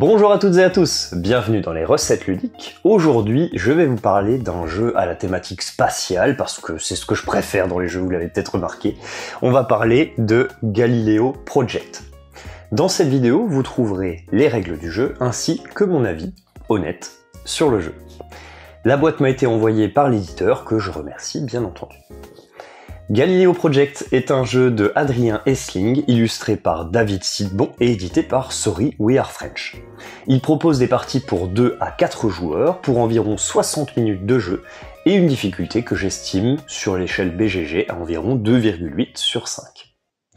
Bonjour à toutes et à tous, bienvenue dans les recettes ludiques. Aujourd'hui, je vais vous parler d'un jeu à la thématique spatiale, parce que c'est ce que je préfère dans les jeux, vous l'avez peut-être remarqué. On va parler de Galileo Project. Dans cette vidéo, vous trouverez les règles du jeu, ainsi que mon avis, honnête, sur le jeu. La boîte m'a été envoyée par l'éditeur, que je remercie bien entendu. Galileo Project est un jeu de Adrien Essling, illustré par David Sidbon et édité par Sorry We Are French. Il propose des parties pour 2 à 4 joueurs pour environ 60 minutes de jeu et une difficulté que j'estime sur l'échelle BGG à environ 2,8 sur 5.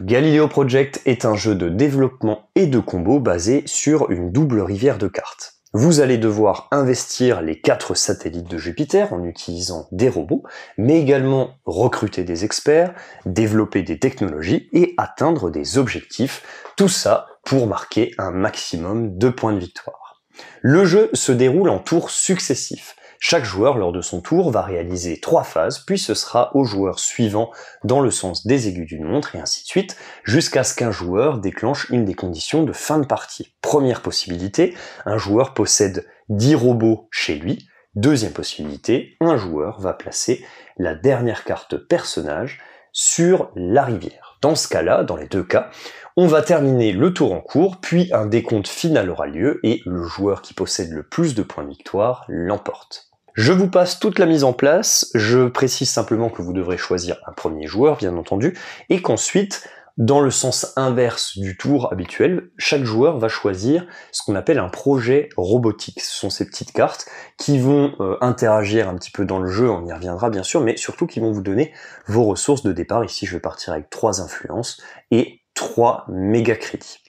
Galileo Project est un jeu de développement et de combo basé sur une double rivière de cartes. Vous allez devoir investir les 4 satellites de Jupiter en utilisant des robots, mais également recruter des experts, développer des technologies et atteindre des objectifs, tout ça pour marquer un maximum de points de victoire. Le jeu se déroule en tours successifs. Chaque joueur, lors de son tour, va réaliser 3 phases, puis ce sera au joueur suivant dans le sens des aiguilles d'une montre, et ainsi de suite, jusqu'à ce qu'un joueur déclenche une des conditions de fin de partie. Première possibilité, un joueur possède 10 robots chez lui. Deuxième possibilité, un joueur va placer la dernière carte personnage sur la rivière. Dans ce cas-là, dans les deux cas, on va terminer le tour en cours, puis un décompte final aura lieu, et le joueur qui possède le plus de points de victoire l'emporte. Je vous passe toute la mise en place, je précise simplement que vous devrez choisir un premier joueur, bien entendu, et qu'ensuite, dans le sens inverse du tour habituel, chaque joueur va choisir ce qu'on appelle un projet robotique. Ce sont ces petites cartes qui vont interagir un petit peu dans le jeu, on y reviendra bien sûr, mais surtout qui vont vous donner vos ressources de départ. Ici, je vais partir avec 3 influences et 3 méga crédits.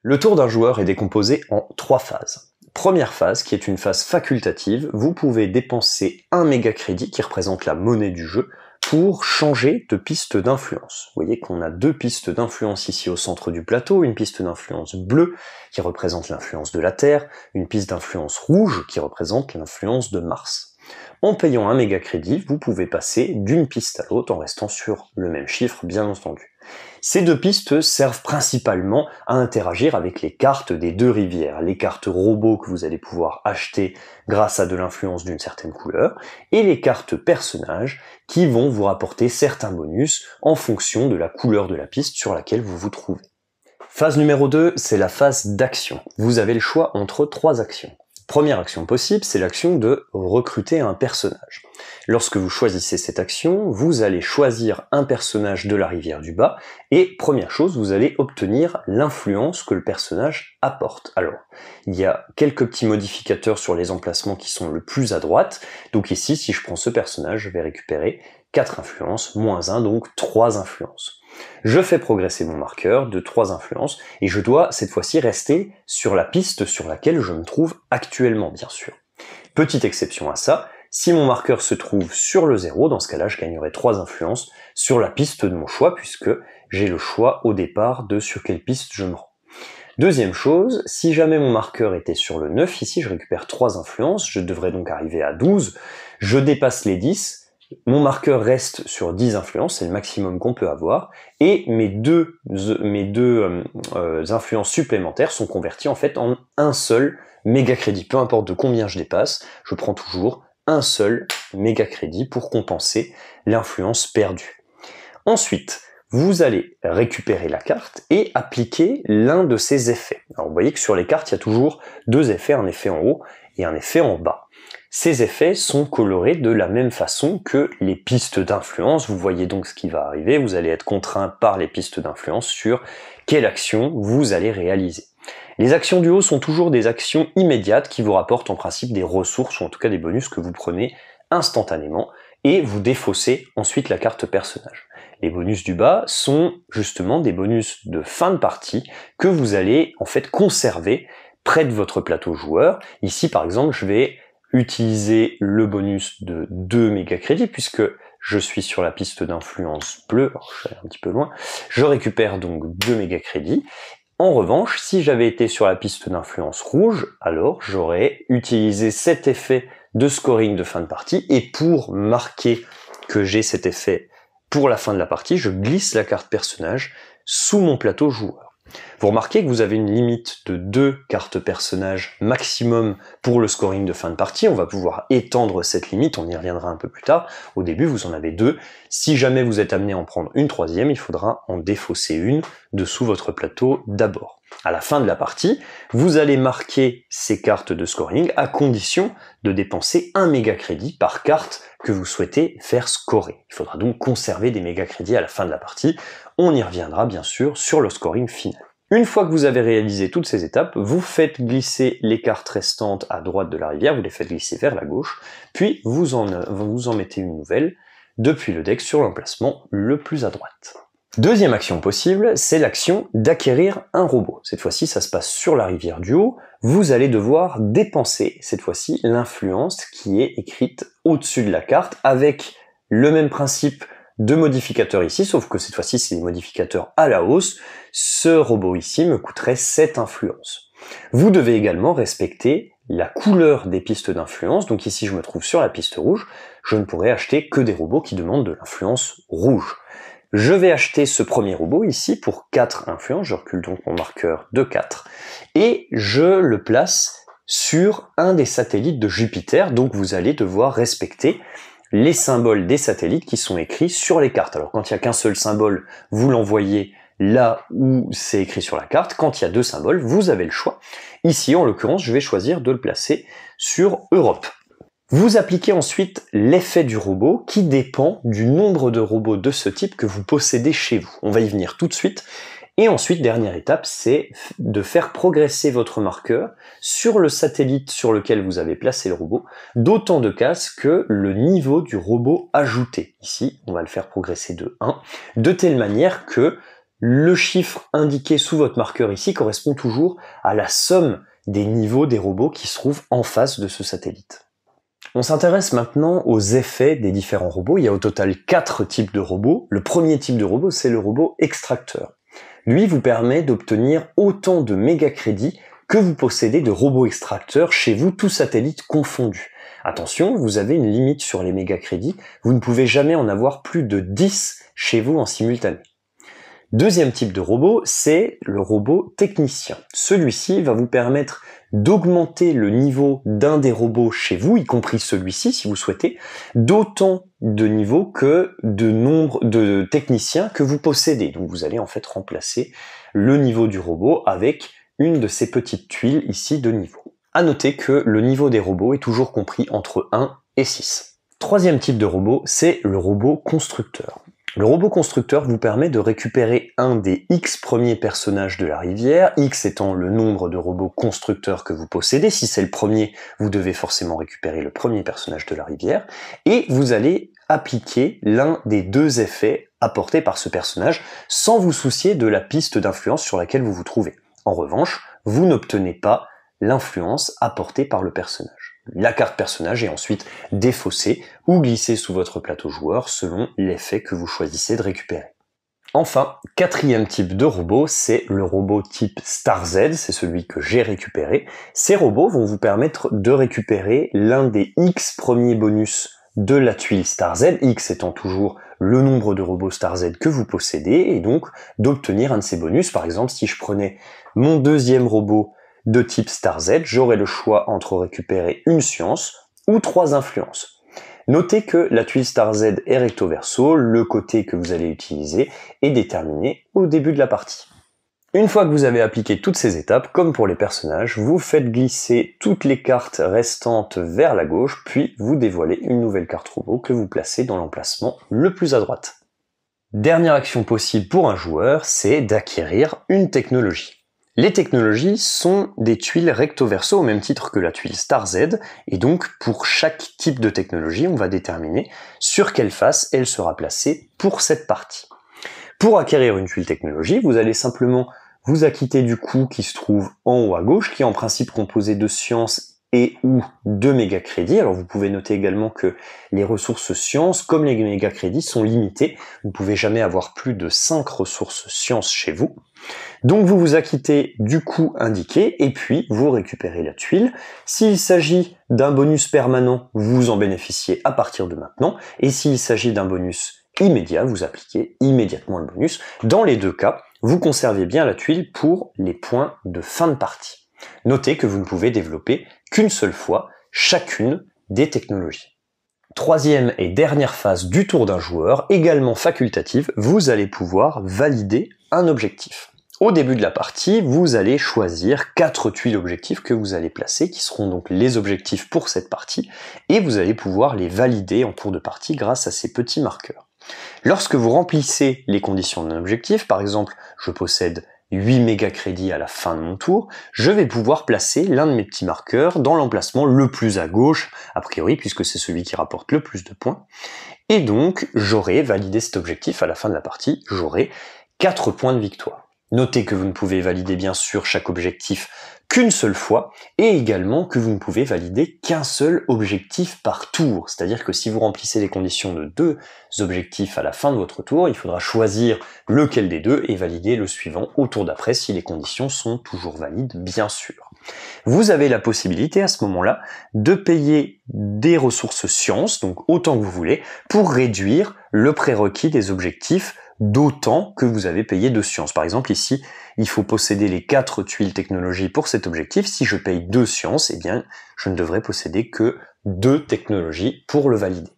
Le tour d'un joueur est décomposé en 3 phases. Première phase, qui est une phase facultative, vous pouvez dépenser un méga crédit qui représente la monnaie du jeu pour changer de piste d'influence. Vous voyez qu'on a 2 pistes d'influence ici au centre du plateau, une piste d'influence bleue qui représente l'influence de la Terre, une piste d'influence rouge qui représente l'influence de Mars. En payant un méga crédit, vous pouvez passer d'une piste à l'autre en restant sur le même chiffre, bien entendu. Ces 2 pistes servent principalement à interagir avec les cartes des 2 rivières, les cartes robots que vous allez pouvoir acheter grâce à de l'influence d'une certaine couleur, et les cartes personnages qui vont vous rapporter certains bonus en fonction de la couleur de la piste sur laquelle vous vous trouvez. Phase numéro 2, c'est la phase d'action. Vous avez le choix entre 3 actions. Première action possible, c'est l'action de recruter un personnage. Lorsque vous choisissez cette action, vous allez choisir un personnage de la rivière du bas, et première chose, vous allez obtenir l'influence que le personnage apporte. Alors, il y a quelques petits modificateurs sur les emplacements qui sont le plus à droite, donc ici, si je prends ce personnage, je vais récupérer 4 influences, moins 1, donc 3 influences. Je fais progresser mon marqueur de 3 influences, et je dois cette fois-ci rester sur la piste sur laquelle je me trouve actuellement, bien sûr. Petite exception à ça, si mon marqueur se trouve sur le 0, dans ce cas-là, je gagnerai 3 influences sur la piste de mon choix, puisque j'ai le choix au départ de sur quelle piste je me rends. Deuxième chose, si jamais mon marqueur était sur le 9, ici je récupère 3 influences, je devrais donc arriver à 12, je dépasse les 10, mon marqueur reste sur 10 influences, c'est le maximum qu'on peut avoir, et mes deux influences supplémentaires sont converties en fait en un seul méga crédit. Peu importe de combien je dépasse, je prends toujours un seul méga crédit pour compenser l'influence perdue. Ensuite, vous allez récupérer la carte et appliquer l'un de ses effets. Alors vous voyez que sur les cartes, il y a toujours 2 effets, un effet en haut et un effet en bas. Ces effets sont colorés de la même façon que les pistes d'influence. Vous voyez donc ce qui va arriver, vous allez être contraint par les pistes d'influence sur quelle action vous allez réaliser. Les actions du haut sont toujours des actions immédiates qui vous rapportent en principe des ressources ou en tout cas des bonus que vous prenez instantanément et vous défaussez ensuite la carte personnage. Les bonus du bas sont justement des bonus de fin de partie que vous allez en fait conserver près de votre plateau joueur. Ici par exemple je vais utiliser le bonus de 2 méga crédits puisque je suis sur la piste d'influence bleue, alors je vais aller un petit peu loin, je récupère donc 2 méga crédits. En revanche, si j'avais été sur la piste d'influence rouge, alors j'aurais utilisé cet effet de scoring de fin de partie, et pour marquer que j'ai cet effet pour la fin de la partie, je glisse la carte personnage sous mon plateau joueur. Vous remarquez que vous avez une limite de 2 cartes personnages maximum pour le scoring de fin de partie. On va pouvoir étendre cette limite, on y reviendra un peu plus tard. Au début, vous en avez 2. Si jamais vous êtes amené à en prendre une troisième, il faudra en défausser une dessous votre plateau d'abord. À la fin de la partie, vous allez marquer ces cartes de scoring à condition de dépenser 1 méga crédit par carte que vous souhaitez faire scorer. Il faudra donc conserver des méga crédits à la fin de la partie. On y reviendra bien sûr sur le scoring final. Une fois que vous avez réalisé toutes ces étapes, vous faites glisser les cartes restantes à droite de la rivière, vous les faites glisser vers la gauche, puis vous en mettez une nouvelle depuis le deck sur l'emplacement le plus à droite. Deuxième action possible, c'est l'action d'acquérir un robot. Cette fois-ci, ça se passe sur la rivière du haut. Vous allez devoir dépenser, cette fois-ci, l'influence qui est écrite au-dessus de la carte avec le même principe de modificateurs ici, sauf que cette fois-ci, c'est des modificateurs à la hausse. Ce robot ici me coûterait 7 influences. Vous devez également respecter la couleur des pistes d'influence. Donc ici, je me trouve sur la piste rouge. Je ne pourrai acheter que des robots qui demandent de l'influence rouge. Je vais acheter ce premier robot ici pour 4 influences. Je recule donc mon marqueur de 4. Et je le place sur un des satellites de Jupiter. Donc vous allez devoir respecter les symboles des satellites qui sont écrits sur les cartes. Alors quand il n'y a qu'un seul symbole, vous l'envoyez là où c'est écrit sur la carte. Quand il y a 2 symboles, vous avez le choix. Ici, en l'occurrence, je vais choisir de le placer sur Europe. Vous appliquez ensuite l'effet du robot qui dépend du nombre de robots de ce type que vous possédez chez vous. On va y venir tout de suite. Et ensuite, dernière étape, c'est de faire progresser votre marqueur sur le satellite sur lequel vous avez placé le robot, d'autant de cases que le niveau du robot ajouté. Ici, on va le faire progresser de 1, de telle manière que le chiffre indiqué sous votre marqueur ici correspond toujours à la somme des niveaux des robots qui se trouvent en face de ce satellite. On s'intéresse maintenant aux effets des différents robots. Il y a au total 4 types de robots. Le premier type de robot, c'est le robot extracteur. Lui vous permet d'obtenir autant de méga crédits que vous possédez de robots extracteurs chez vous, tous satellites confondus. Attention, vous avez une limite sur les méga crédits. Vous ne pouvez jamais en avoir plus de 10 chez vous en simultané. Deuxième type de robot, c'est le robot technicien. Celui-ci va vous permettre d'augmenter le niveau d'un des robots chez vous, y compris celui-ci si vous souhaitez, d'autant de niveaux que de nombre de techniciens que vous possédez. Donc vous allez en fait remplacer le niveau du robot avec une de ces petites tuiles ici de niveau. À noter que le niveau des robots est toujours compris entre 1 et 6. Troisième type de robot, c'est le robot constructeur. Le robot constructeur vous permet de récupérer un des X premiers personnages de la rivière, X étant le nombre de robots constructeurs que vous possédez. Si c'est le premier, vous devez forcément récupérer le premier personnage de la rivière, et vous allez appliquer l'un des 2 effets apportés par ce personnage sans vous soucier de la piste d'influence sur laquelle vous vous trouvez. En revanche, vous n'obtenez pas l'influence apportée par le personnage. La carte personnage est ensuite défaussée ou glissée sous votre plateau joueur selon l'effet que vous choisissez de récupérer. Enfin, quatrième type de robot, c'est le robot type Star Z, c'est celui que j'ai récupéré. Ces robots vont vous permettre de récupérer l'un des X premiers bonus de la tuile Star Z, X étant toujours le nombre de robots Star Z que vous possédez, et donc d'obtenir un de ces bonus. Par exemple, si je prenais mon deuxième robot de type Star Z, j'aurai le choix entre récupérer une science ou 3 influences. Notez que la tuile Star Z est recto verso, le côté que vous allez utiliser est déterminé au début de la partie. Une fois que vous avez appliqué toutes ces étapes, comme pour les personnages, vous faites glisser toutes les cartes restantes vers la gauche, puis vous dévoilez une nouvelle carte robot que vous placez dans l'emplacement le plus à droite. Dernière action possible pour un joueur, c'est d'acquérir une technologie. Les technologies sont des tuiles recto verso au même titre que la tuile Star Z, et donc pour chaque type de technologie, on va déterminer sur quelle face elle sera placée pour cette partie. Pour acquérir une tuile technologie, vous allez simplement vous acquitter du coût qui se trouve en haut à gauche, qui est en principe composé de sciences et ou de méga crédits. Alors vous pouvez noter également que les ressources sciences, comme les méga crédits, sont limitées. Vous ne pouvez jamais avoir plus de 5 ressources sciences chez vous. Donc vous vous acquittez du coût indiqué et puis vous récupérez la tuile. S'il s'agit d'un bonus permanent, vous en bénéficiez à partir de maintenant. Et s'il s'agit d'un bonus immédiat, vous appliquez immédiatement le bonus. Dans les 2 cas, vous conservez bien la tuile pour les points de fin de partie. Notez que vous ne pouvez développer qu'une seule fois chacune des technologies. Troisième et dernière phase du tour d'un joueur, également facultative, vous allez pouvoir valider un objectif. Au début de la partie, vous allez choisir 4 tuiles objectifs que vous allez placer, qui seront donc les objectifs pour cette partie, et vous allez pouvoir les valider en cours de partie grâce à ces petits marqueurs. Lorsque vous remplissez les conditions d'un objectif, par exemple, je possède 8 méga crédits à la fin de mon tour, je vais pouvoir placer l'un de mes petits marqueurs dans l'emplacement le plus à gauche, a priori, puisque c'est celui qui rapporte le plus de points. Et donc, j'aurai validé cet objectif à la fin de la partie, j'aurai 4 points de victoire. Notez que vous ne pouvez valider bien sûr chaque objectif qu'une seule fois, et également que vous ne pouvez valider qu'un seul objectif par tour. C'est-à-dire que si vous remplissez les conditions de 2 objectifs à la fin de votre tour, il faudra choisir lequel des deux et valider le suivant au tour d'après si les conditions sont toujours valides, bien sûr. Vous avez la possibilité à ce moment-là de payer des ressources sciences, donc autant que vous voulez, pour réduire le prérequis des objectifs d'autant que vous avez payé de sciences. Par exemple, ici, il faut posséder les 4 tuiles technologies pour cet objectif. Si je paye 2 sciences, eh bien, je ne devrais posséder que 2 technologies pour le valider.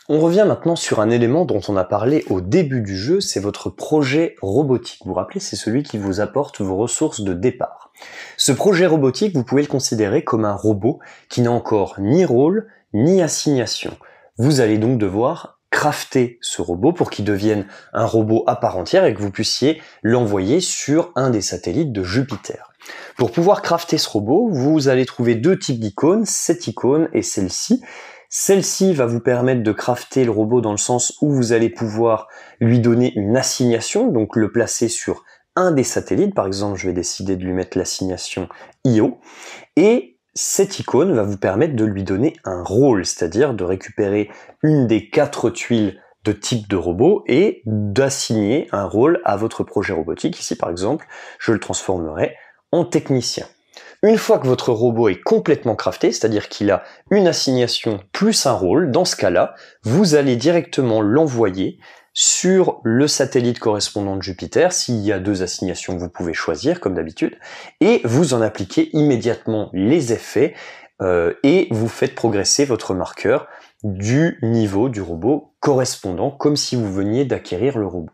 On revient maintenant sur un élément dont on a parlé au début du jeu, c'est votre projet robotique. Vous vous rappelez, c'est celui qui vous apporte vos ressources de départ. Ce projet robotique, vous pouvez le considérer comme un robot qui n'a encore ni rôle, ni assignation. Vous allez donc devoir crafter ce robot pour qu'il devienne un robot à part entière et que vous puissiez l'envoyer sur un des satellites de Jupiter. Pour pouvoir crafter ce robot, vous allez trouver 2 types d'icônes, cette icône et celle-ci. Celle-ci va vous permettre de crafter le robot dans le sens où vous allez pouvoir lui donner une assignation, donc le placer sur un des satellites. Par exemple, je vais décider de lui mettre l'assignation Io. Et cette icône va vous permettre de lui donner un rôle, c'est-à-dire de récupérer une des 4 tuiles de type de robot et d'assigner un rôle à votre projet robotique. Ici, par exemple, je le transformerai en technicien. Une fois que votre robot est complètement crafté, c'est-à-dire qu'il a une assignation plus un rôle, dans ce cas-là, vous allez directement l'envoyer sur le satellite correspondant de Jupiter, s'il y a 2 assignations que vous pouvez choisir, comme d'habitude, et vous en appliquez immédiatement les effets et vous faites progresser votre marqueur du niveau du robot correspondant, comme si vous veniez d'acquérir le robot.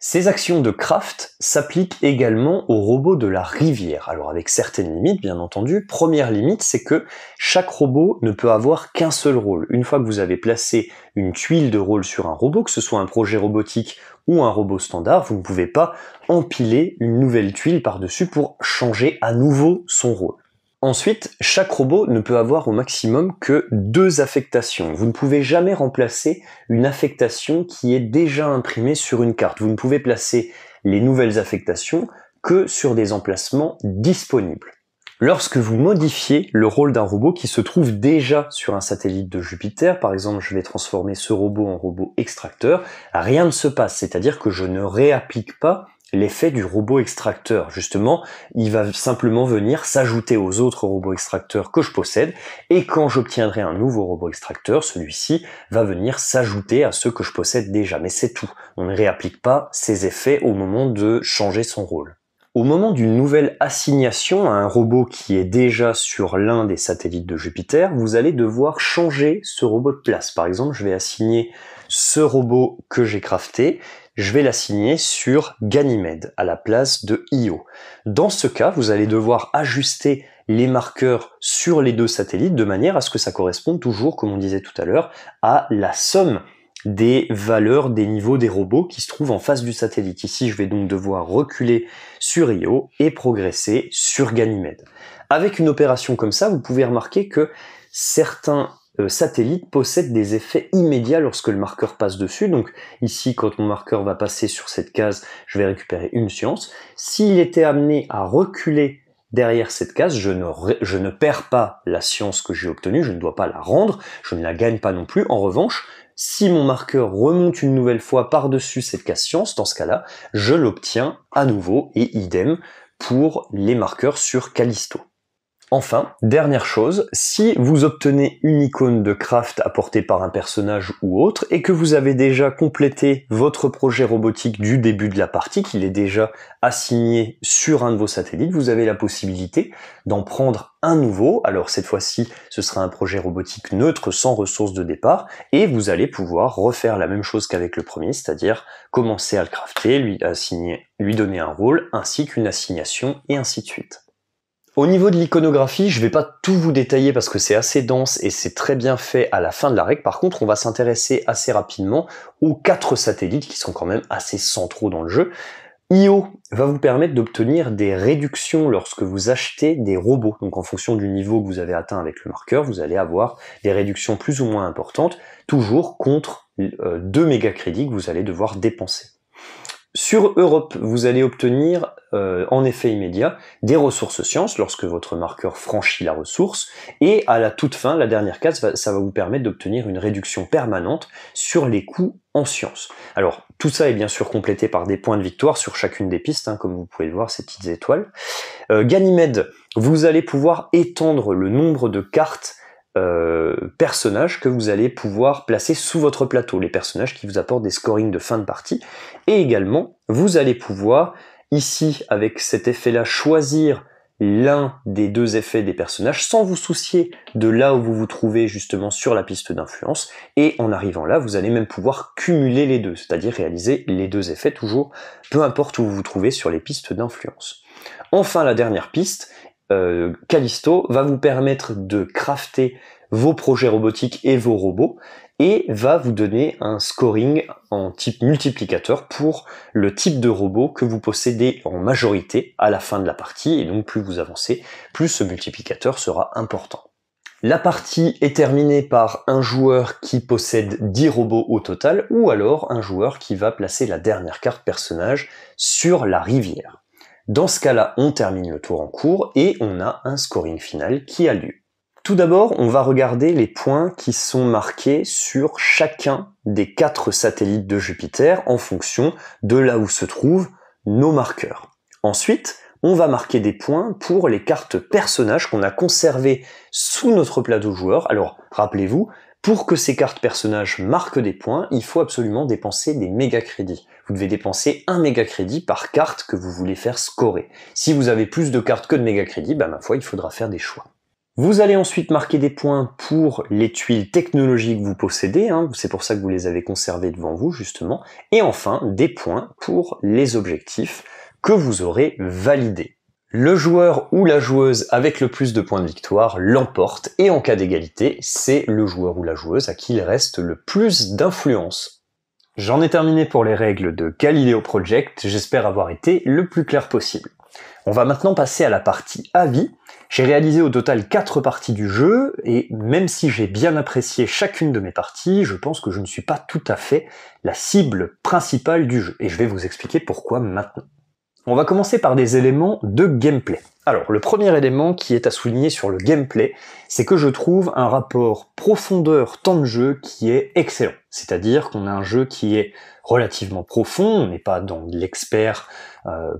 Ces actions de craft s'appliquent également aux robots de la rivière, alors avec certaines limites bien entendu. Première limite, c'est que chaque robot ne peut avoir qu'un seul rôle. Une fois que vous avez placé une tuile de rôle sur un robot, que ce soit un projet robotique ou un robot standard, vous ne pouvez pas empiler une nouvelle tuile par-dessus pour changer à nouveau son rôle. Ensuite, chaque robot ne peut avoir au maximum que 2 affectations. Vous ne pouvez jamais remplacer une affectation qui est déjà imprimée sur une carte. Vous ne pouvez placer les nouvelles affectations que sur des emplacements disponibles. Lorsque vous modifiez le rôle d'un robot qui se trouve déjà sur un satellite de Jupiter, par exemple je vais transformer ce robot en robot extracteur, rien ne se passe, c'est-à-dire que je ne réapplique pas l'effet du robot extracteur. Justement, il va simplement venir s'ajouter aux autres robots extracteurs que je possède, et quand j'obtiendrai un nouveau robot extracteur, celui-ci va venir s'ajouter à ceux que je possède déjà. Mais c'est tout. On ne réapplique pas ces effets au moment de changer son rôle. Au moment d'une nouvelle assignation à un robot qui est déjà sur l'un des satellites de Jupiter, vous allez devoir changer ce robot de place. Par exemple, je vais assigner ce robot que j'ai crafté, je vais l'assigner sur Ganymède, à la place de Io. Dans ce cas, vous allez devoir ajuster les marqueurs sur les 2 satellites de manière à ce que ça corresponde toujours, comme on disait tout à l'heure, à la somme des valeurs des niveaux des robots qui se trouvent en face du satellite. Ici, je vais donc devoir reculer sur Io et progresser sur Ganymède. Avec une opération comme ça, vous pouvez remarquer que certains satellites possèdent des effets immédiats lorsque le marqueur passe dessus. Donc ici, quand mon marqueur va passer sur cette case, je vais récupérer une science. S'il était amené à reculer derrière cette case, je ne perds pas la science que j'ai obtenue, je ne dois pas la rendre, je ne la gagne pas non plus. En revanche, si mon marqueur remonte une nouvelle fois par-dessus cette case science, dans ce cas-là, je l'obtiens à nouveau, et idem pour les marqueurs sur Callisto. Enfin, dernière chose, si vous obtenez une icône de craft apportée par un personnage ou autre, et que vous avez déjà complété votre projet robotique du début de la partie, qu'il est déjà assigné sur un de vos satellites, vous avez la possibilité d'en prendre un nouveau. Alors cette fois-ci, ce sera un projet robotique neutre sans ressources de départ, et vous allez pouvoir refaire la même chose qu'avec le premier, c'est-à-dire commencer à le crafter, lui donner un rôle, ainsi qu'une assignation, et ainsi de suite. Au niveau de l'iconographie, je vais pas tout vous détailler parce que c'est assez dense et c'est très bien fait à la fin de la règle. Par contre, on va s'intéresser assez rapidement aux 4 satellites qui sont quand même assez centraux dans le jeu. IO va vous permettre d'obtenir des réductions lorsque vous achetez des robots. Donc en fonction du niveau que vous avez atteint avec le marqueur, vous allez avoir des réductions plus ou moins importantes, toujours contre 2 méga crédits que vous allez devoir dépenser. Sur Europe, vous allez obtenir en effet immédiat des ressources sciences lorsque votre marqueur franchit la ressource, et à la toute fin, la dernière case, ça va vous permettre d'obtenir une réduction permanente sur les coûts en sciences. Alors tout ça est bien sûr complété par des points de victoire sur chacune des pistes, comme vous pouvez le voir, ces petites étoiles. Ganymède, vous allez pouvoir étendre le nombre de cartes personnages que vous allez pouvoir placer sous votre plateau, les personnages qui vous apportent des scorings de fin de partie, et également vous allez pouvoir ici avec cet effet là choisir l'un des 2 effets des personnages sans vous soucier de là où vous vous trouvez justement sur la piste d'influence, et en arrivant là vous allez même pouvoir cumuler les deux, c'est-à-dire réaliser les 2 effets toujours, peu importe où vous vous trouvez sur les pistes d'influence. Enfin la dernière piste, Callisto va vous permettre de crafter vos projets robotiques et vos robots, et va vous donner un scoring en type multiplicateur pour le type de robot que vous possédez en majorité à la fin de la partie, et donc plus vous avancez, plus ce multiplicateur sera important. La partie est terminée par un joueur qui possède 10 robots au total, ou alors un joueur qui va placer la dernière carte personnage sur la rivière. Dans ce cas-là, on termine le tour en cours et on a un scoring final qui a lieu. Tout d'abord, on va regarder les points qui sont marqués sur chacun des 4 satellites de Jupiter en fonction de là où se trouvent nos marqueurs. Ensuite, on va marquer des points pour les cartes personnages qu'on a conservées sous notre plateau joueur. Alors, rappelez-vous, pour que ces cartes personnages marquent des points, il faut absolument dépenser des méga crédits. Vous devez dépenser 1 méga crédit par carte que vous voulez faire scorer. Si vous avez plus de cartes que de méga crédits, ma foi, il faudra faire des choix. Vous allez ensuite marquer des points pour les tuiles technologiques que vous possédez, c'est pour ça que vous les avez conservées devant vous justement, et enfin des points pour les objectifs que vous aurez validés. Le joueur ou la joueuse avec le plus de points de victoire l'emporte, et en cas d'égalité, c'est le joueur ou la joueuse à qui il reste le plus d'influence. J'en ai terminé pour les règles de Galileo Project, j'espère avoir été le plus clair possible. On va maintenant passer à la partie avis. J'ai réalisé au total 4 parties du jeu, et même si j'ai bien apprécié chacune de mes parties, je pense que je ne suis pas tout à fait la cible principale du jeu, et je vais vous expliquer pourquoi maintenant. On va commencer par des éléments de gameplay. Alors, le premier élément qui est à souligner sur le gameplay, c'est que je trouve un rapport profondeur-temps de jeu qui est excellent. C'est-à-dire qu'on a un jeu qui est relativement profond, on n'est pas dans l'expert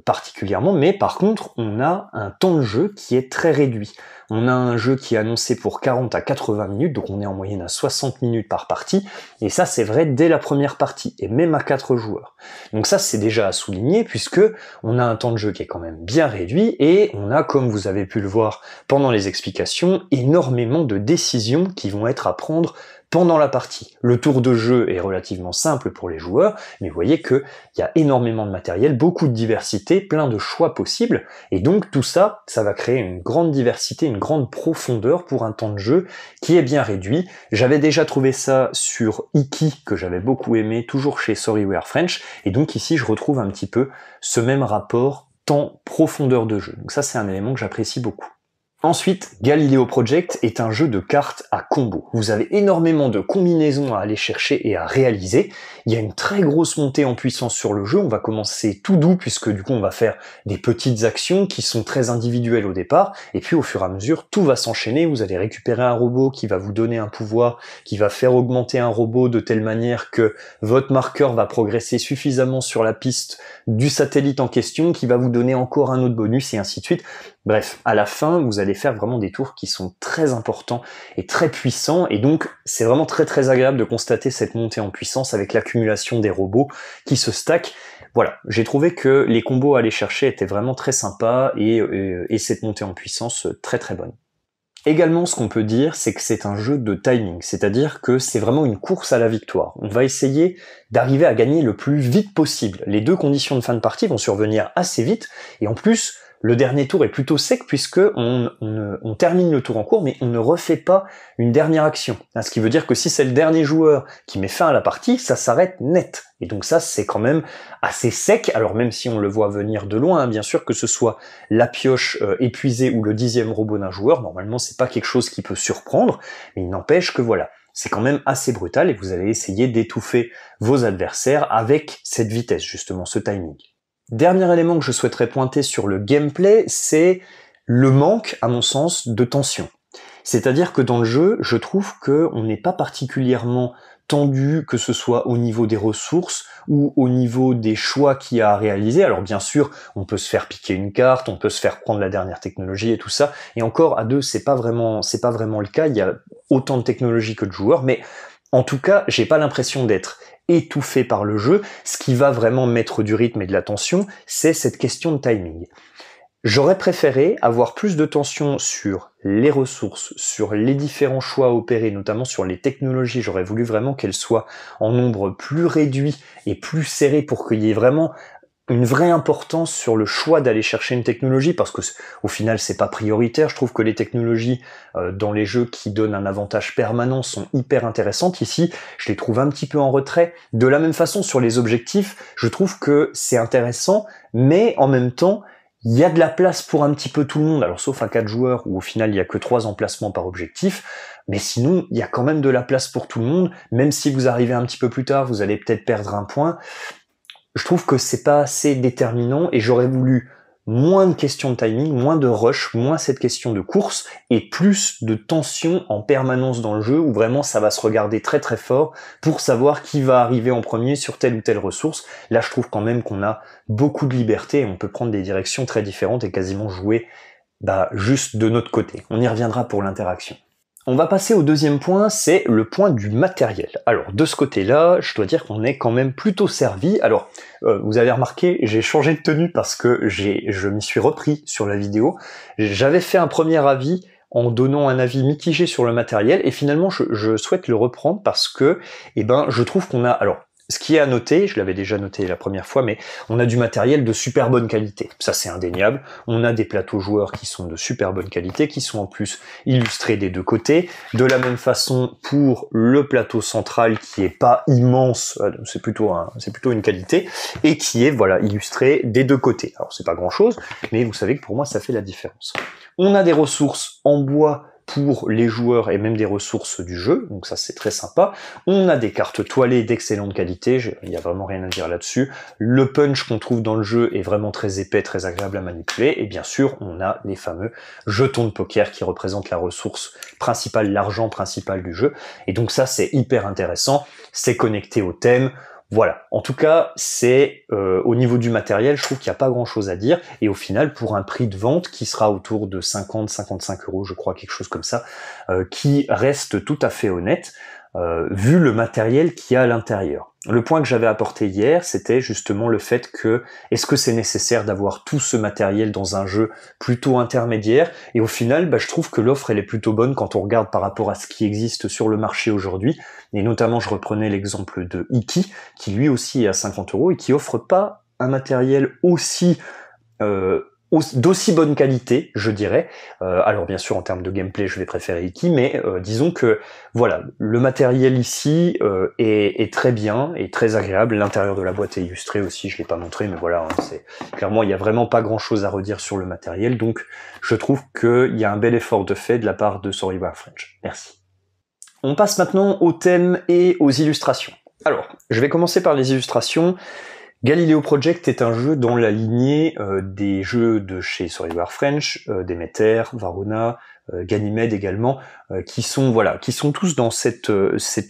particulièrement, mais par contre, on a un temps de jeu qui est très réduit. On a un jeu qui est annoncé pour 40 à 80 minutes, donc on est en moyenne à 60 minutes par partie, et ça c'est vrai dès la première partie, et même à 4 joueurs. Donc ça c'est déjà à souligner, puisque on a un temps de jeu qui est quand même bien réduit, et on a, comme vous avez pu le voir pendant les explications, énormément de décisions qui vont être à prendre pendant la partie. Le tour de jeu est relativement simple pour les joueurs, mais vous voyez qu'il y a énormément de matériel, beaucoup de diversité, plein de choix possibles, et donc tout ça, ça va créer une grande diversité, une grande profondeur pour un temps de jeu qui est bien réduit. J'avais déjà trouvé ça sur Iki, que j'avais beaucoup aimé, toujours chez Sorry We Are French, et donc ici je retrouve un petit peu ce même rapport temps-profondeur de jeu. Donc ça c'est un élément que j'apprécie beaucoup. Ensuite, Galileo Project est un jeu de cartes à combo. Vous avez énormément de combinaisons à aller chercher et à réaliser. Il y a une très grosse montée en puissance sur le jeu. On va commencer tout doux puisque du coup on va faire des petites actions qui sont très individuelles au départ. Et puis au fur et à mesure, tout va s'enchaîner. Vous allez récupérer un robot qui va vous donner un pouvoir, qui va faire augmenter un robot de telle manière que votre marqueur va progresser suffisamment sur la piste du satellite en question, qui va vous donner encore un autre bonus et ainsi de suite. Bref, à la fin, vous allez faire vraiment des tours qui sont très importants et très puissants, et donc c'est vraiment très agréable de constater cette montée en puissance avec l'accumulation des robots qui se stackent. Voilà, j'ai trouvé que les combos à aller chercher étaient vraiment très sympas et cette montée en puissance très bonne. Également, ce qu'on peut dire, c'est que c'est un jeu de timing, c'est-à-dire que c'est vraiment une course à la victoire. On va essayer d'arriver à gagner le plus vite possible. Les deux conditions de fin de partie vont survenir assez vite, et en plus, le dernier tour est plutôt sec puisque on termine le tour en cours, mais on ne refait pas une dernière action. Ce qui veut dire que si c'est le dernier joueur qui met fin à la partie, ça s'arrête net. Et donc ça, c'est quand même assez sec. Alors même si on le voit venir de loin, hein, bien sûr, que ce soit la pioche épuisée ou le 10e robot d'un joueur, normalement c'est pas quelque chose qui peut surprendre, mais il n'empêche que voilà, c'est quand même assez brutal et vous allez essayer d'étouffer vos adversaires avec cette vitesse, justement, ce timing. Dernier élément que je souhaiterais pointer sur le gameplay, c'est le manque, à mon sens, de tension. C'est-à-dire que dans le jeu, je trouve qu'on n'est pas particulièrement tendu, que ce soit au niveau des ressources ou au niveau des choix qu'il y a à réaliser. Alors bien sûr, on peut se faire piquer une carte, on peut se faire prendre la dernière technologie et tout ça. Et encore, à deux, c'est pas vraiment le cas. Il y a autant de technologies que de joueurs, mais en tout cas, j'ai pas l'impression d'être étouffé par le jeu. Ce qui va vraiment mettre du rythme et de la tension, c'est cette question de timing. J'aurais préféré avoir plus de tension sur les ressources, sur les différents choix à opérer, notamment sur les technologies. J'aurais voulu vraiment qu'elles soient en nombre plus réduit et plus serré pour qu'il y ait vraiment une vraie importance sur le choix d'aller chercher une technologie, parce que au final c'est pas prioritaire. Je trouve que les technologies dans les jeux qui donnent un avantage permanent sont hyper intéressantes. Ici, je les trouve un petit peu en retrait. De la même façon, sur les objectifs, je trouve que c'est intéressant, mais en même temps, il y a de la place pour un petit peu tout le monde, alors sauf à 4 joueurs où au final il y a que 3 emplacements par objectif, mais sinon il y a quand même de la place pour tout le monde. Même si vous arrivez un petit peu plus tard, vous allez peut-être perdre un point. Je trouve que c'est pas assez déterminant et j'aurais voulu moins de questions de timing, moins de rush, moins cette question de course et plus de tension en permanence dans le jeu où vraiment ça va se regarder très fort pour savoir qui va arriver en premier sur telle ou telle ressource. Là, je trouve quand même qu'on a beaucoup de liberté et on peut prendre des directions très différentes et quasiment jouer juste de notre côté. On y reviendra pour l'interaction. On va passer au deuxième point, c'est le point du matériel. Alors de ce côté-là, je dois dire qu'on est quand même plutôt servi. Alors vous avez remarqué, j'ai changé de tenue parce que je m'y suis repris sur la vidéo. J'avais fait un premier avis en donnant un avis mitigé sur le matériel et finalement je souhaite le reprendre parce que je trouve qu'on a... Alors, ce qui est à noter, je l'avais déjà noté la première fois, mais on a du matériel de super bonne qualité. Ça, c'est indéniable. On a des plateaux joueurs qui sont de super bonne qualité, qui sont en plus illustrés des deux côtés. De la même façon, pour le plateau central, qui est pas immense, c'est plutôt une qualité, et qui est, illustré des deux côtés. Alors, c'est pas grand chose, mais vous savez que pour moi, ça fait la différence. On a des ressources en bois pour les joueurs et même des ressources du jeu, donc ça c'est très sympa. On a des cartes toilées d'excellente qualité, il n'y a vraiment rien à dire là-dessus. Le punch qu'on trouve dans le jeu est vraiment très épais, très agréable à manipuler, et bien sûr on a les fameux jetons de poker qui représentent la ressource principale, l'argent principal du jeu, et donc ça c'est hyper intéressant, c'est connecté au thème. Voilà, en tout cas, c'est au niveau du matériel, je trouve qu'il n'y a pas grand-chose à dire. Et au final, pour un prix de vente qui sera autour de 50-55 €, je crois, quelque chose comme ça, qui reste tout à fait honnête, vu le matériel qu'il y a à l'intérieur. Le point que j'avais apporté hier, c'était justement le fait que, est-ce que c'est nécessaire d'avoir tout ce matériel dans un jeu plutôt intermédiaire? Et au final, je trouve que l'offre, elle est plutôt bonne quand on regarde par rapport à ce qui existe sur le marché aujourd'hui. Et notamment, je reprenais l'exemple de Iki, qui lui aussi est à 50 € et qui offre pas un matériel aussi d'aussi bonne qualité, je dirais. Alors bien sûr, en termes de gameplay, je vais préférer Iki, mais disons que voilà, le matériel ici est très bien et très agréable. L'intérieur de la boîte est illustré aussi, je l'ai pas montré, mais voilà, c'est clairement, il y a vraiment pas grand-chose à redire sur le matériel, donc je trouve qu'il y a un bel effort de fait de la part de Sorry War French. Merci. On passe maintenant au thème et aux illustrations. Alors, je vais commencer par les illustrations. Galileo Project est un jeu dans la lignée des jeux de chez Sorry War French, Demeter, Varuna, Ganymède également, qui sont tous dans cette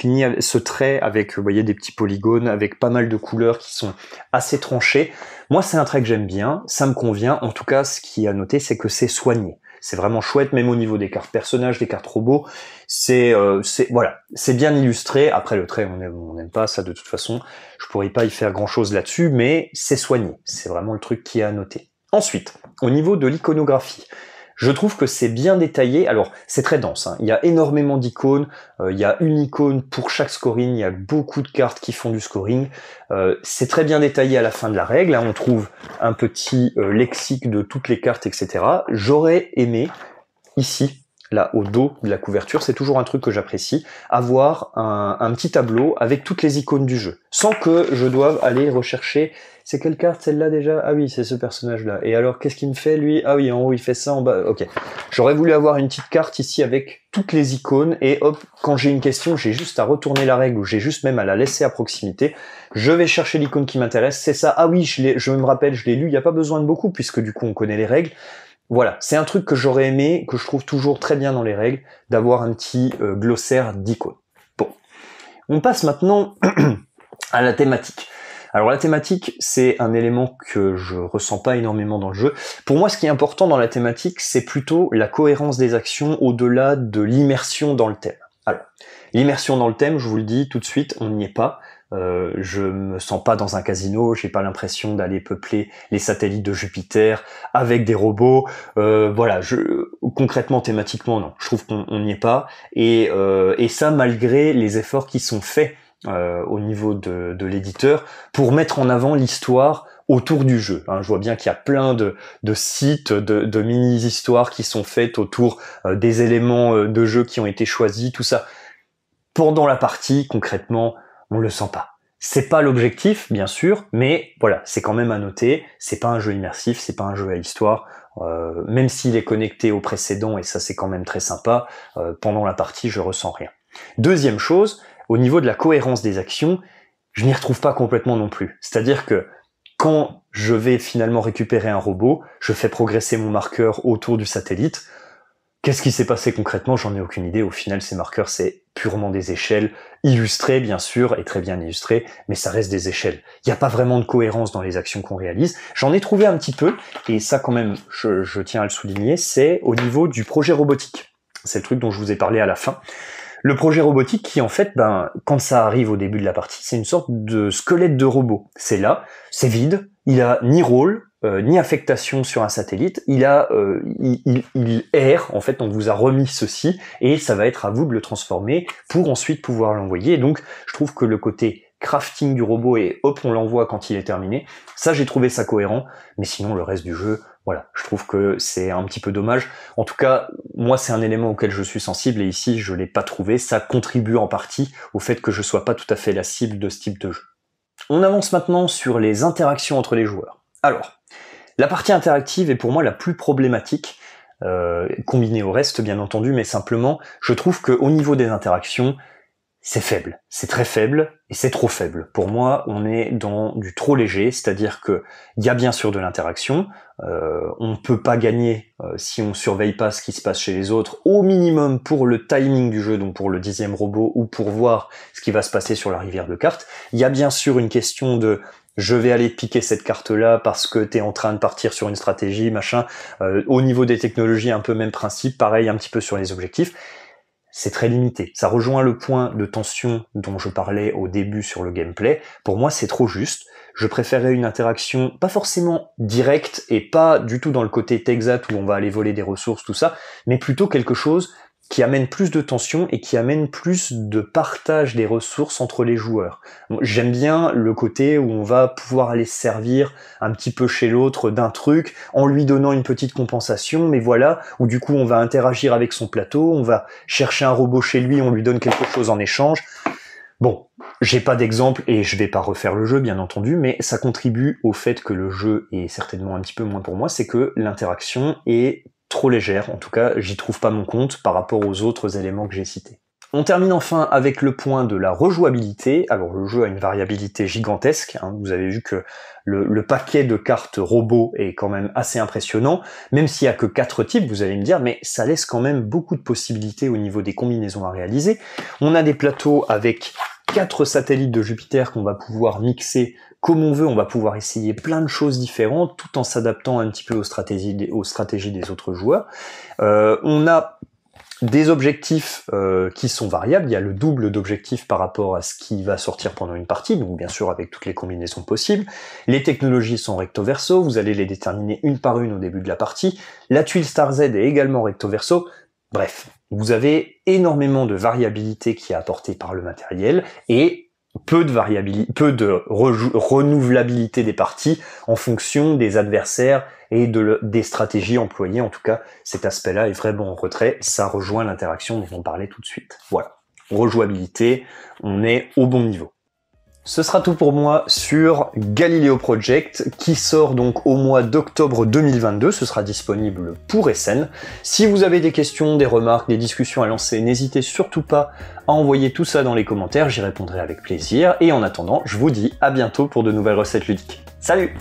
ligne, ce trait avec, vous voyez, des petits polygones, avec pas mal de couleurs qui sont assez tranchées. Moi, c'est un trait que j'aime bien, ça me convient. En tout cas, ce qui est à noter, c'est que c'est soigné. C'est vraiment chouette, même au niveau des cartes personnages, des cartes robots. C'est bien illustré. Après, le trait, on n'aime pas ça de toute façon. Je pourrais pas y faire grand chose là-dessus, mais c'est soigné. C'est vraiment le truc qui est à noter. Ensuite, au niveau de l'iconographie, je trouve que c'est bien détaillé. Alors, c'est très dense, hein. Il y a énormément d'icônes. Il y a une icône pour chaque scoring. Il y a beaucoup de cartes qui font du scoring. C'est très bien détaillé à la fin de la règle, hein. On trouve un petit lexique de toutes les cartes, etc. J'aurais aimé, ici, là, au dos de la couverture, c'est toujours un truc que j'apprécie, avoir un petit tableau avec toutes les icônes du jeu, sans que je doive aller rechercher. C'est quelle carte, celle-là déjà? Ah oui, c'est ce personnage-là. Et alors, qu'est-ce qu'il me fait, lui? Ah oui, en haut, il fait ça, en bas, ok. J'aurais voulu avoir une petite carte ici avec toutes les icônes, et hop, quand j'ai une question, j'ai juste à retourner la règle, ou j'ai juste même à la laisser à proximité. Je vais chercher l'icône qui m'intéresse, c'est ça. Ah oui, je me rappelle, je l'ai lu, il n'y a pas besoin de beaucoup, puisque du coup, on connaît les règles. Voilà, c'est un truc que j'aurais aimé, que je trouve toujours très bien dans les règles, d'avoir un petit glossaire d'icônes. Bon, on passe maintenant à la thématique. Alors la thématique, c'est un élément que je ressens pas énormément dans le jeu. Pour moi, ce qui est important dans la thématique, c'est plutôt la cohérence des actions au-delà de l'immersion dans le thème. Alors, l'immersion dans le thème, je vous le dis tout de suite, on n'y est pas. Je me sens pas dans un casino, j'ai pas l'impression d'aller peupler les satellites de Jupiter avec des robots. Concrètement, thématiquement, non. Je trouve qu'on n'y est pas. Et ça, malgré les efforts qui sont faits au niveau de l'éditeur pour mettre en avant l'histoire autour du jeu. Hein, je vois bien qu'il y a plein de sites, de mini-histoires qui sont faites autour des éléments de jeu qui ont été choisis, tout ça. Pendant la partie, concrètement, on le sent pas. C'est pas l'objectif, bien sûr, mais voilà, c'est quand même à noter. C'est pas un jeu immersif, c'est pas un jeu à histoire. Même s'il est connecté au précédent, et ça c'est quand même très sympa, pendant la partie, je ressens rien. Deuxième chose, au niveau de la cohérence des actions, je n'y retrouve pas complètement non plus. C'est-à-dire que quand je vais finalement récupérer un robot, je fais progresser mon marqueur autour du satellite. Qu'est-ce qui s'est passé concrètement? J'en ai aucune idée. Au final, ces marqueurs, c'est purement des échelles, illustrées bien sûr, et très bien illustrées, mais ça reste des échelles. Il n'y a pas vraiment de cohérence dans les actions qu'on réalise. J'en ai trouvé un petit peu, et ça quand même, je tiens à le souligner, c'est au niveau du projet robotique. C'est le truc dont je vous ai parlé à la fin. Le projet robotique qui, en fait, quand ça arrive au début de la partie, c'est une sorte de squelette de robot. C'est là, c'est vide, il a ni rôle, ni affectation sur un satellite, il erre, en fait, on vous a remis ceci, et ça va être à vous de le transformer pour ensuite pouvoir l'envoyer. Donc, je trouve que le côté crafting du robot et hop, on l'envoie quand il est terminé, ça, j'ai trouvé ça cohérent, mais sinon, le reste du jeu, voilà, je trouve que c'est un petit peu dommage. En tout cas, moi, c'est un élément auquel je suis sensible, et ici, je l'ai pas trouvé. Ça contribue en partie au fait que je sois pas tout à fait la cible de ce type de jeu. On avance maintenant sur les interactions entre les joueurs. Alors, la partie interactive est pour moi la plus problématique, combinée au reste, bien entendu, mais simplement, je trouve qu'au niveau des interactions, c'est faible, c'est très faible, et c'est trop faible. Pour moi, on est dans du trop léger, c'est-à-dire que il y a bien sûr de l'interaction, on peut pas gagner si on surveille pas ce qui se passe chez les autres, au minimum pour le timing du jeu, donc pour le 10e robot, ou pour voir ce qui va se passer sur la rivière de cartes. Il y a bien sûr une question de je vais aller piquer cette carte-là parce que t'es en train de partir sur une stratégie, machin. Au niveau des technologies, un peu même principe, pareil un petit peu sur les objectifs. C'est très limité. Ça rejoint le point de tension dont je parlais au début sur le gameplay. Pour moi, c'est trop juste. Je préférais une interaction pas forcément directe et pas du tout dans le côté Texat où on va aller voler des ressources, tout ça, mais plutôt quelque chose qui amène plus de tension et qui amène plus de partage des ressources entre les joueurs. J'aime bien le côté où on va pouvoir aller se servir un petit peu chez l'autre d'un truc en lui donnant une petite compensation, mais voilà, où du coup on va interagir avec son plateau, on va chercher un robot chez lui, on lui donne quelque chose en échange. Bon, j'ai pas d'exemple et je vais pas refaire le jeu bien entendu, mais ça contribue au fait que le jeu est certainement un petit peu moins pour moi, c'est que l'interaction est trop légère, en tout cas j'y trouve pas mon compte par rapport aux autres éléments que j'ai cités. On termine enfin avec le point de la rejouabilité. Alors le jeu a une variabilité gigantesque, hein. Vous avez vu que le paquet de cartes robots est quand même assez impressionnant, même s'il n'y a que 4 types, vous allez me dire, mais ça laisse quand même beaucoup de possibilités au niveau des combinaisons à réaliser. On a des plateaux avec 4 satellites de Jupiter qu'on va pouvoir mixer comme on veut, on va pouvoir essayer plein de choses différentes, tout en s'adaptant un petit peu aux stratégies des autres joueurs. On a des objectifs qui sont variables, il y a le double d'objectifs par rapport à ce qui va sortir pendant une partie, donc bien sûr avec toutes les combinaisons possibles. Les technologies sont recto verso, vous allez les déterminer une par une au début de la partie. La tuile Star Z est également recto verso. Bref, vous avez énormément de variabilité qui est apportée par le matériel et peu de renouvelabilité des parties en fonction des adversaires et des stratégies employées. En tout cas, cet aspect-là est vraiment en retrait. Ça rejoint l'interaction dont on parlait tout de suite. Voilà. Rejouabilité, on est au bon niveau. Ce sera tout pour moi sur Galileo Project, qui sort donc au mois d'octobre 2022. Ce sera disponible pour SN. Si vous avez des questions, des remarques, des discussions à lancer, n'hésitez surtout pas à envoyer tout ça dans les commentaires, j'y répondrai avec plaisir. Et en attendant, je vous dis à bientôt pour de nouvelles recettes ludiques. Salut!